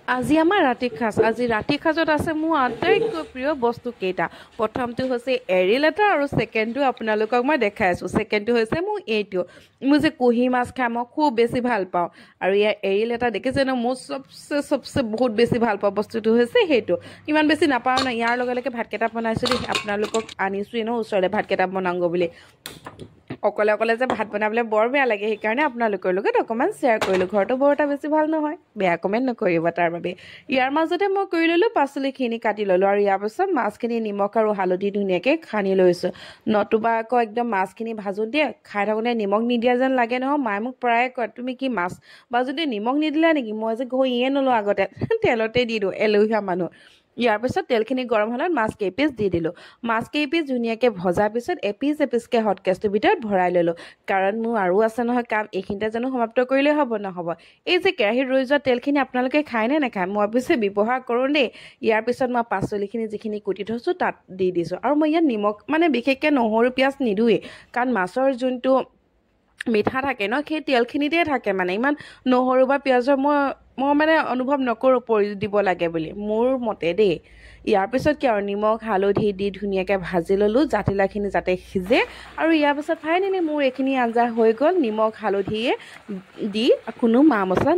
আজি আমাৰ ৰাতি সাঁজ আজি ৰাতি সাঁজত আছে মোৰ আটাইতকৈ প্ৰিয় বস্তু কেইটা প্ৰথমটো হৈছে এৰী লেটা আৰু ছেকেণ্ডটো আপোনালোকক মই দেখাই আছোঁ ছেকেণ্ডটো হৈছে মোৰ এইটো মোৰ যে কুঁহি মাছ খাই মই খুব বেছি ভাল পাওঁ আৰু ইয়াৰ এৰী লেটা দেখিছে ন মোৰ চবচে বহুত বেছি ভাল পাওঁ বস্তুটো হৈছে সেইটো ইমান বেছি নাপাওঁ ন ইয়াৰ লগে লগে ভাতকেইটা বনাইছোঁ দেই আপোনালোকক আনিছোঁৱেই ন ওচৰলৈ ভাতকেইটা বনাওঁগৈ বুলি অকলে অকলে যে ভাত বনাবলৈ বৰ বেয়া লাগে সেইকাৰণে আপোনালোকৰ লগত অকণমান শ্বেয়াৰ কৰিলোঁ ঘৰটো বৰ এটা বেছি ভাল নহয় বেয়া কমেণ্ট নকৰিব তাৰ বাবে ইয়াৰ মাজতে মই কৰি ল'লোঁ পাচলিখিনি কাটি ল'লোঁ আৰু ইয়াৰ পাছত মাছখিনি নিমখ আৰু হালধি ধুনীয়াকৈ সানি লৈছোঁ নতুবা আকৌ একদম মাছখিনি ভাজোঁ দিয়ে খাই থাকোঁতে নিমখ নিদিয়া যেন লাগে নহয় মায়ে মোক প্ৰায়ে কয় তুমি কি মাছ ভাজোঁতে নিমখ নিদিলা নেকি মই যে ঘঁহিয়ে নলোঁ আগতে তেলতে দি দিওঁ এলেহুৱা মানুহ ইয়াৰ পিছত তেলখিনি গৰম হ'লত মাছ কেইপিচ দি দিলোঁ মাছ কেইপিচ ধুনীয়াকৈ ভজাৰ পিছত এপিচকৈ হটকেছটোৰ ভিতৰত ভৰাই ল'লোঁ কাৰণ মোৰ আৰু আছে নহয় কাম এইখিনিতে জানো সমাপ্ত কৰিলেই হ'ব নহ'ব এই যে কেৰাহীত ৰৈ যোৱা তেলখিনি আপোনালোকে খায় নে নাখায় মই পিছে ব্যৱহাৰ কৰোঁ দেই ইয়াৰ পিছত মই পাচলিখিনি যিখিনি কুটি থৈছোঁ তাত দি দিছোঁ আৰু মই ইয়াত নিমখ মানে বিশেষকৈ নহৰু পিঁয়াজ নিদোঁৱেই কাৰণ মাছৰ যোনটো মিঠা থাকে ন সেই তেলখিনিতে থাকে মানে ইমান নহৰু বা পিঁয়াজৰ মই মানে অনুভৱ নকৰোঁ পৰি দিব লাগে বুলি মোৰ মতে দেই ইয়াৰ পিছত কি আৰু নিমখ হালধি দি ধুনীয়াকৈ ভাজি ল'লোঁ জাতিলাওখিনি যাতে সিজে আৰু ইয়াৰ পিছত ফাইনেলি মোৰ এইখিনি আঞ্জা হৈ গ'ল নিমখ হালধিয়ে দি কোনো মা মছলা